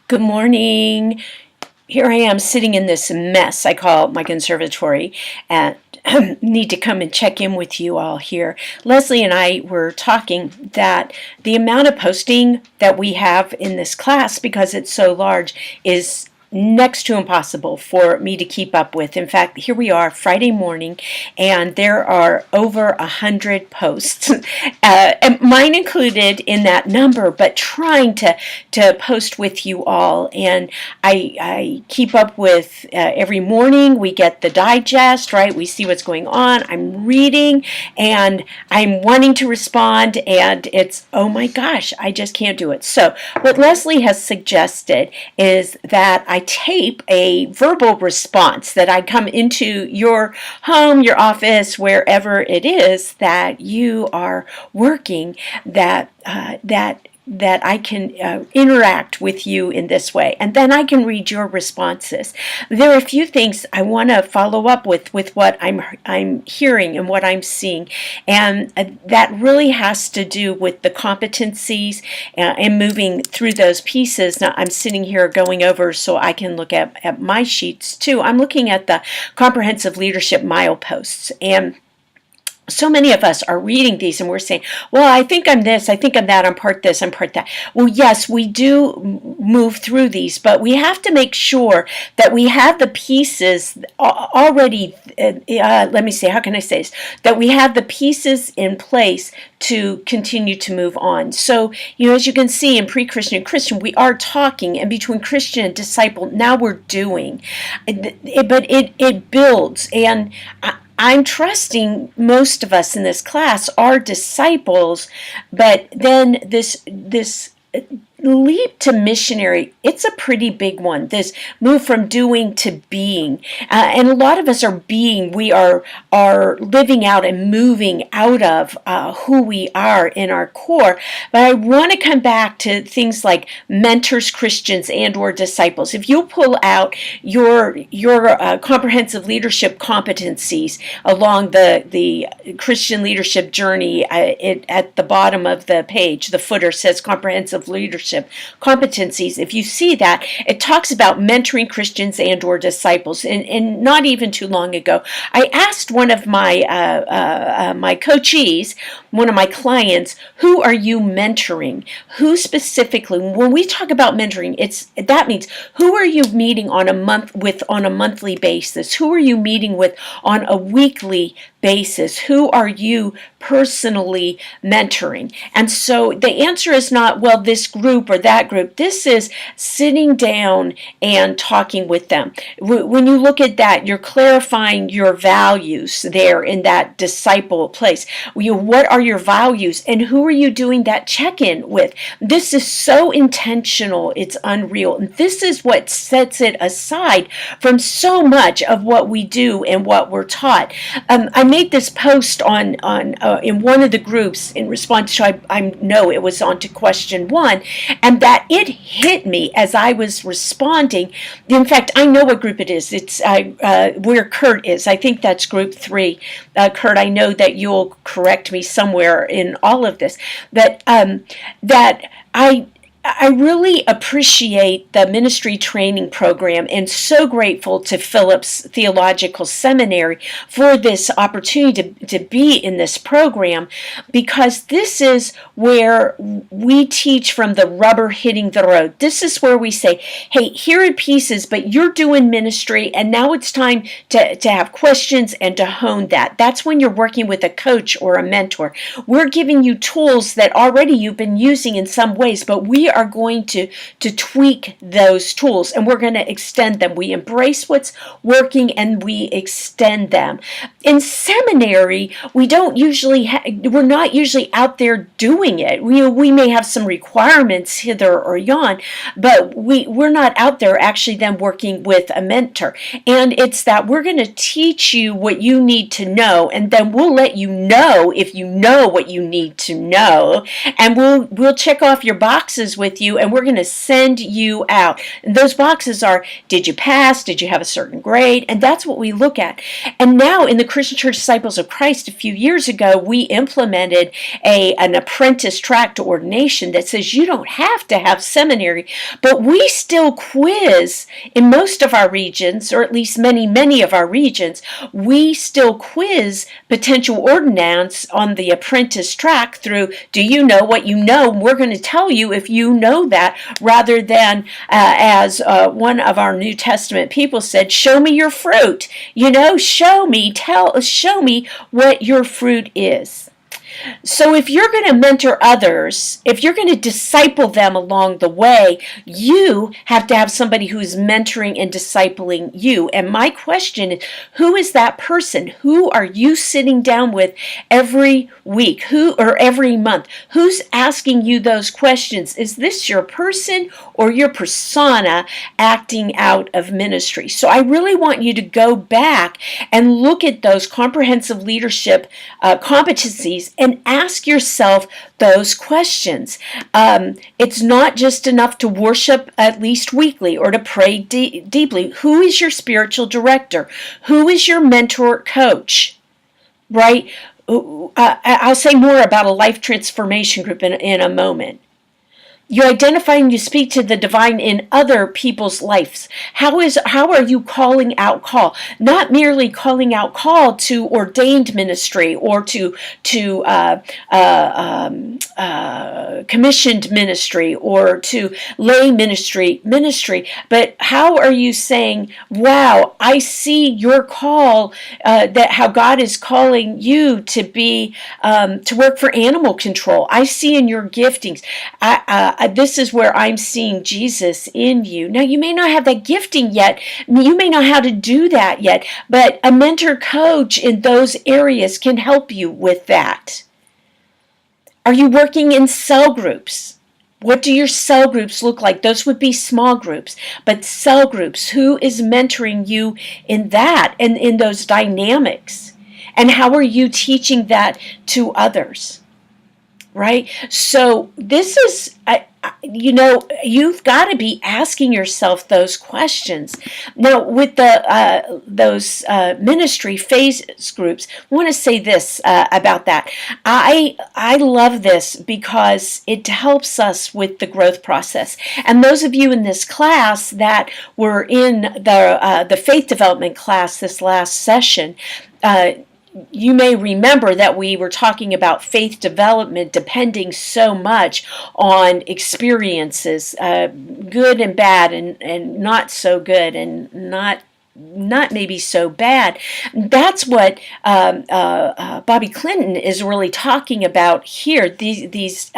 Good morning. Here I am sitting in this mess I call my conservatory and need to come and check in with you all here. Leslie and I were talking that the amount of posting that we have in this class, because it's so large, is next to impossible for me to keep up with. In fact, here we are Friday morning and there are over 100 posts, and mine included in that number, but trying to post with you all. And I keep up with every morning. We get the digest, right? We see what's going on. I'm reading and I'm wanting to respond, and it's, oh my gosh, I just can't do it. So what Leslie has suggested is that I tape a verbal response, that I come into your home, your office, wherever it is that you are working, that I can interact with you in this way, and then I can read your responses. There are a few things I want to follow up with what I'm hearing and what I'm seeing, and that really has to do with the competencies and moving through those pieces. Now I'm sitting here going over so I can look at my sheets too. I'm looking at the comprehensive leadership mileposts, and so many of us are reading these and we're saying, well, I think I'm this, I think I'm that, I'm part this, I'm part that. Well, yes, we do move through these, but we have to make sure that we have the pieces already, let me say, how can I say this? That we have the pieces in place to continue to move on. So, as you can see in pre-Christian and Christian, we are talking, and between Christian and disciple, now we're doing. But it builds, and I'm trusting most of us in this class are disciples, but then this leap to missionary, it's a pretty big one. This move from doing to being, and a lot of us are being. We are living out and moving out of who we are in our core. But I want to come back to things like mentors, Christians, and/or disciples. If you pull out your comprehensive leadership competencies along the Christian leadership journey, at the bottom of the page, the footer says comprehensive leadership competencies. If you see that, it talks about mentoring Christians and/or disciples. And not even too long ago, I asked one of my my coachees, one of my clients, who are you mentoring? Who specifically? When we talk about mentoring, that means who are you meeting on a monthly basis? Who are you meeting with on a weekly basis? Who are you personally mentoring? And so the answer is not, well, this group or that group. This is sitting down and talking with them. When you look at that, you're clarifying your values there in that disciple place. What are your values, and who are you doing that check-in with? This is so intentional, it's unreal. And this is what sets it aside from so much of what we do and what we're taught. I made this post on in one of the groups in response to, I know it was on to question 1, and that it hit me as I was responding. In fact, I know what group it is. It's where Kurt is. I think that's group 3. Kurt, I know that you'll correct me somewhere in all of this. That I really appreciate the ministry training program, and so grateful to Phillips Theological Seminary for this opportunity to be in this program, because this is where we teach from the rubber hitting the road. This is where we say, hey, here are pieces, but you're doing ministry, and now it's time to have questions and to hone that. That's when you're working with a coach or a mentor. We're giving you tools that already you've been using in some ways, but we are going to tweak those tools, and we're going to extend them. We embrace what's working and we extend them. In seminary, we're not usually out there doing it. We may have some requirements hither or yon, but we're not out there actually then working with a mentor. And it's that we're going to teach you what you need to know, and then we'll let you know if you know what you need to know, and we'll check off your boxes with you, and we're going to send you out. And those boxes are, did you pass? Did you have a certain grade? And that's what we look at. And now in the Christian Church Disciples of Christ, a few years ago, we implemented an apprentice track to ordination that says you don't have to have seminary, but we still quiz in most of our regions, or at least many of our regions. We still quiz potential ordinands on the apprentice track through, do you know what you know? We're going to tell you if you know that, rather than as one of our New Testament people said, show me your fruit. Show me what your fruit is. So if you're going to mentor others, if you're going to disciple them along the way, you have to have somebody who's mentoring and discipling you. And my question is, who is that person? Who are you sitting down with every week? Or every month? Who's asking you those questions? Is this your person or your persona acting out of ministry? So I really want you to go back and look at those comprehensive leadership competencies and ask yourself those questions. It's not just enough to worship at least weekly or to pray deeply. Who is your spiritual director? Who is your mentor coach? Right? I'll say more about a life transformation group in a moment. You identify and you speak to the divine in other people's lives. How are you calling out call? Not merely calling out call to ordained ministry or to commissioned ministry or to lay ministry, but how are you saying, wow, I see your call, that how God is calling you to be to work for animal control. I see in your giftings. This is where I'm seeing Jesus in you. Now, you may not have that gifting yet. You may not know how to do that yet, but a mentor coach in those areas can help you with that. Are you working in cell groups? What do your cell groups look like? Those would be small groups, but cell groups, who is mentoring you in that and in those dynamics? And how are you teaching that to others? Right? So this is, you've got to be asking yourself those questions. Now, with those ministry phase groups, I want to say this about that. I love this because it helps us with the growth process. And those of you in this class that were in the faith development class this last session, you may remember that we were talking about faith development depending so much on experiences, good and bad, and not so good, and not maybe so bad. That's what Bobby Clinton is really talking about here. These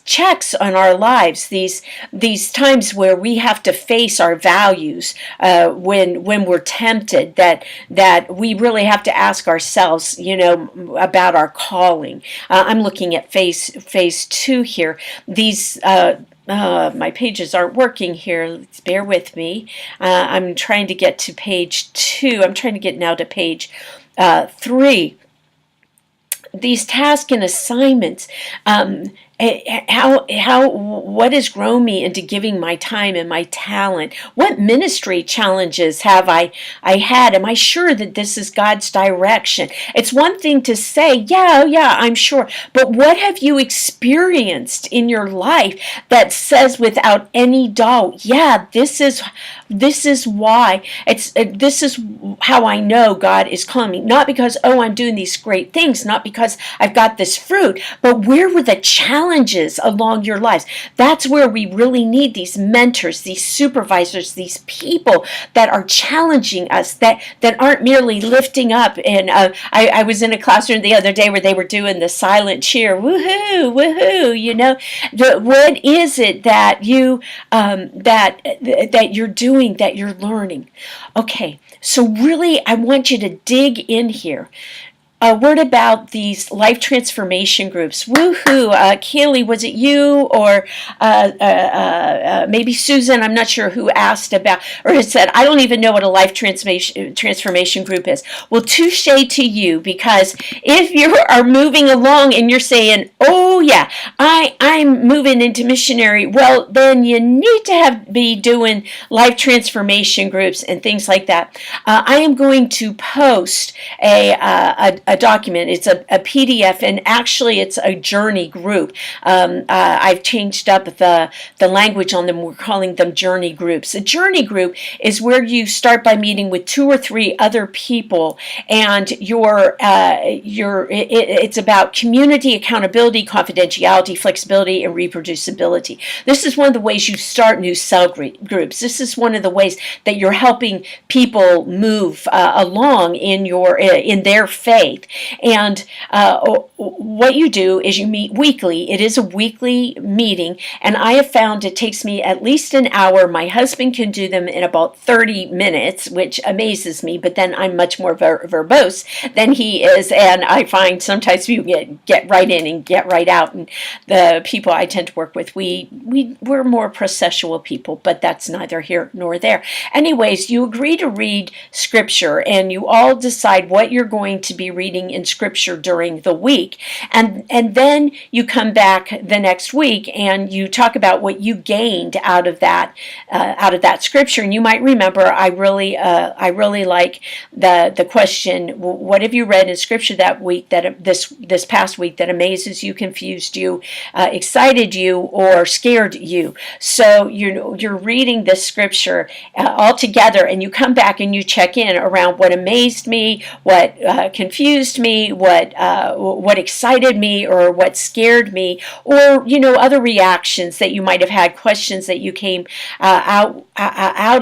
checks on our lives, these times where we have to face our values when we're tempted. That we really have to ask ourselves, about our calling. I'm looking at phase 2 here. These. My pages aren't working here. Bear with me. I'm trying to get to page 2. I'm trying to get now to page 3. These tasks and assignments. What has grown me into giving my time and my talent? What ministry challenges have I had? Am I sure that this is God's direction? It's one thing to say, yeah, I'm sure. But what have you experienced in your life that says without any doubt, yeah, this is why. This is how I know God is calling me. Not because, I'm doing these great things, not because I've got this fruit, but where were the challenges along your lives? That's where we really need these mentors, these supervisors, these people that are challenging us, that aren't merely lifting up. And I was in a classroom the other day where they were doing the silent cheer, woohoo, woohoo. What is it that you that you're doing, that you're learning? Okay, so really, I want you to dig in here. a word about these life transformation groups. Woohoo! Kaylee, was it you or maybe Susan? I'm not sure who asked about or has said, I don't even know what a life transformation group is. Well, touche to you, because if you are moving along and you're saying, oh yeah, I'm moving into missionary, well, then you need to be doing life transformation groups and things like that. I am going to post a document. It's a PDF, and actually it's a journey group. I've changed up the language on them. We're calling them journey groups. A journey group is where you start by meeting with 2 or 3 other people, and it's about community, accountability, confidentiality, flexibility, and reproducibility. This is one of the ways you start new cell groups. This is one of the ways that you're helping people move along in their faith. And what you do is you meet weekly. It is a weekly meeting, and I have found it takes me at least an hour. My husband can do them in about 30 minutes, which amazes me, but then I'm much more verbose than he is, and I find sometimes you get right in and get right out. And the people I tend to work with, we're more processual people, but that's neither here nor there. Anyways, you agree to read scripture, and you all decide what you're going to be reading in scripture during the week, and then you come back the next week and you talk about what you gained out of that scripture. And you might remember, I really like the question, what have you read in scripture that week, that this past week, that amazes you, confused you, excited you, or scared you? So you're reading this scripture all together, and you come back and you check in around what amazed me, what confused me, what excited me, or what scared me, or other reactions that you might have had, questions that you came out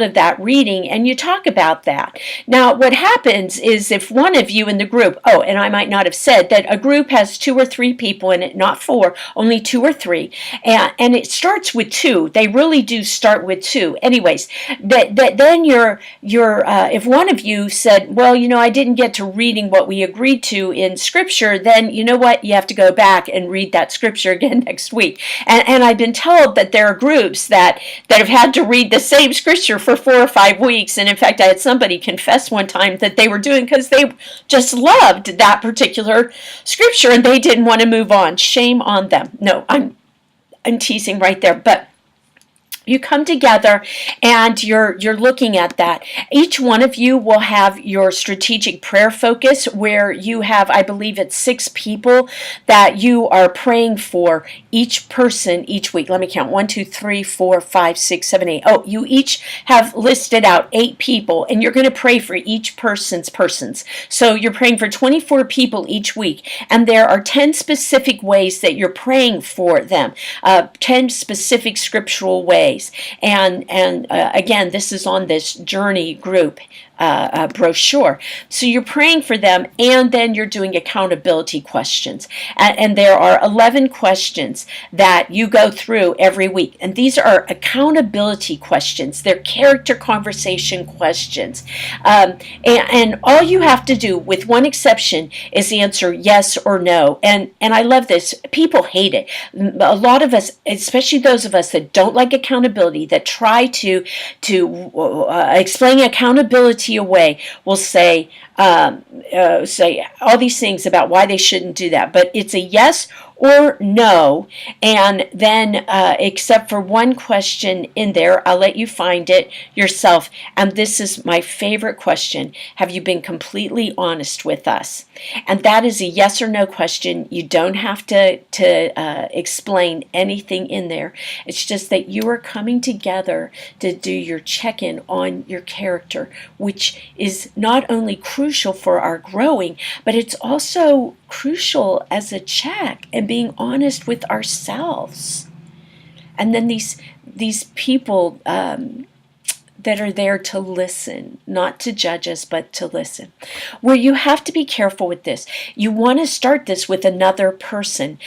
of that reading, and you talk about that. Now, what happens is, if one of you in the group, and I might not have said that a group has 2 or 3 people in it, not 4, only 2 or 3, and it starts with 2. They really do start with 2. Anyways, then if one of you said, well, I didn't get to reading what we agreed to in scripture, then you know what? You have to go back and read that scripture again next week. And I've been told that there are groups that have had to read the same scripture for 4 or 5 weeks. And in fact, I had somebody confess one time that they were doing because they just loved that particular scripture and they didn't want to move on. Shame on them. No, I'm teasing right there. But you come together and you're looking at that. Each one of you will have your strategic prayer focus, where you have, I believe it's 6 people that you are praying for, each person each week. Let me count. 1, 2, 3, 4, 5, 6, 7, 8. Oh, you each have listed out 8 people, and you're going to pray for each persons. So you're praying for 24 people each week, and there are 10 specific ways that you're praying for them, 10 specific scriptural ways. And again, this is on this journey group brochure. So you're praying for them, and then you're doing accountability questions. And there are 11 questions that you go through every week. And these are accountability questions. They're character conversation questions. And all you have to do, with one exception, is answer yes or no. And I love this. People hate it. A lot of us, especially those of us that don't like accountability, that try to explain accountability away, will say all these things about why they shouldn't do that. But it's a yes or no, and then except for one question in there, I'll let you find it yourself. And this is my favorite question: have you been completely honest with us? And that is a yes or no question. You don't have to explain anything in there. It's just that you are coming together to do your check-in on your character, which is not only crucial for our growing, but it's also crucial as a check and being honest with ourselves. And then these people that are there to listen, not to judge us, but to listen. Where you have to be careful with this. You want to start this with another person.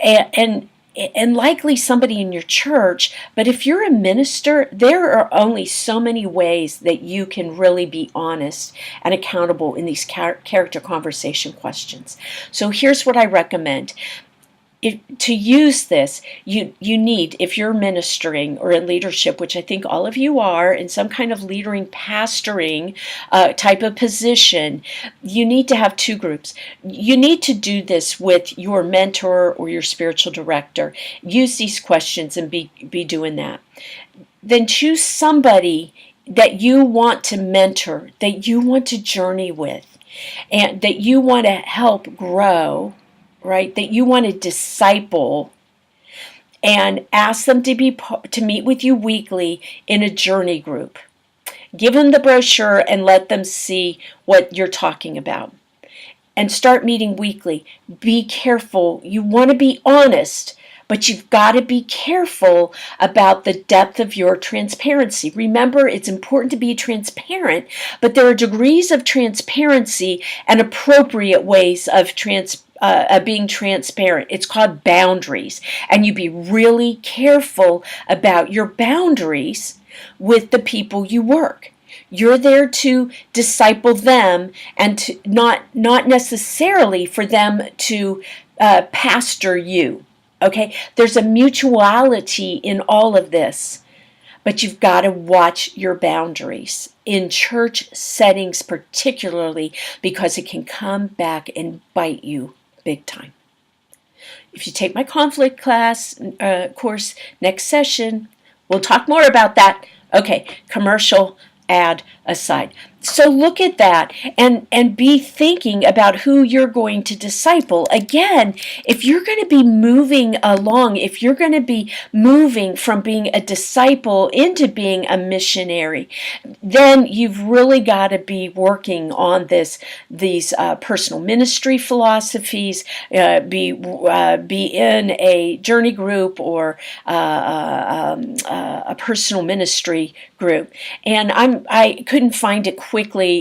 And and likely somebody in your church, but if you're a minister, there are only so many ways that you can really be honest and accountable in these character conversation questions. So here's what I recommend. To use this, you need, if you're ministering or in leadership, which I think all of you are, in some kind of leadering, pastoring type of position, you need to have two groups. You need to do this with your mentor or your spiritual director. Use these questions and be doing that. Then choose somebody that you want to mentor, that you want to journey with, and that you want to help grow, right? That you want to disciple, and ask them to meet with you weekly in a journey group. Give them the brochure and let them see what you're talking about. And start meeting weekly. Be careful. You want to be honest, but you've got to be careful about the depth of your transparency. Remember, it's important to be transparent, but there are degrees of transparency and appropriate ways of being transparent. It's called boundaries. And you be really careful about your boundaries with the people you work. You're there to disciple them, and to not necessarily for them to pastor you. Okay? There's a mutuality in all of this, but you've got to watch your boundaries in church settings, particularly because it can come back and bite you big time. If you take my conflict class course next session, we'll talk more about that. Okay, commercial ad aside. So look at that and be thinking about who you're going to disciple. Again, if you're going to be moving along, if you're going to be moving from being a disciple into being a missionary, then you've really got to be working on these personal ministry philosophies, be in a journey group or a personal ministry group. And I couldn't find it quickly.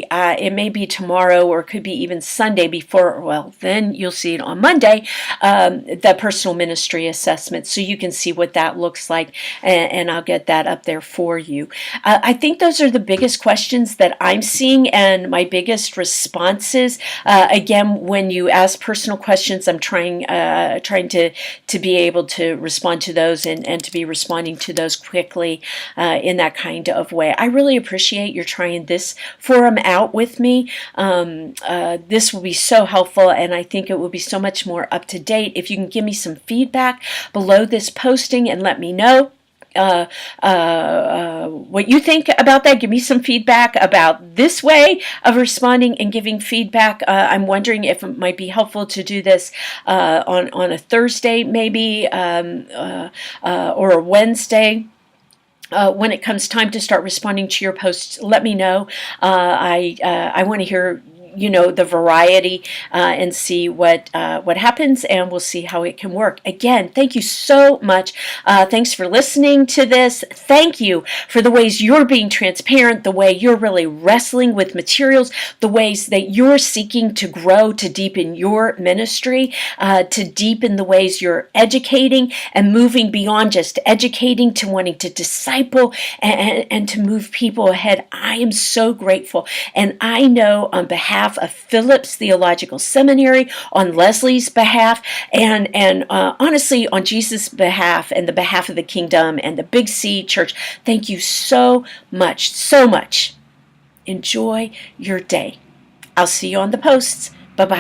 It may be tomorrow, or it could be even Sunday before, well, then you'll see it on Monday, the personal ministry assessment, so you can see what that looks like, and I'll get that up there for you. I think those are the biggest questions that I'm seeing and my biggest responses. Again, when you ask personal questions, I'm trying to be able to respond to those and to be responding to those quickly in that kind of way. I really appreciate your trying this forum out with me. This will be so helpful, and I think it will be so much more up to date. If you can give me some feedback below this posting and let me know what you think about that. Give me some feedback about this way of responding and giving feedback. I'm wondering if it might be helpful to do this on a Thursday maybe, or a Wednesday. When it comes time to start responding to your posts, let me know. I want to hear the variety and see what happens, and we'll see how it can work. Again, thank you so much. Thanks for listening to this. Thank you for the ways you're being transparent, the way you're really wrestling with materials, the ways that you're seeking to grow, to deepen your ministry, to deepen the ways you're educating and moving beyond just educating to wanting to disciple and to move people ahead. I am so grateful, and I know on behalf of Phillips Theological Seminary, on Leslie's behalf, and honestly on Jesus' behalf and the behalf of the kingdom and the Big C Church, thank you so much, so much. Enjoy your day. I'll see you on the posts. Bye-bye.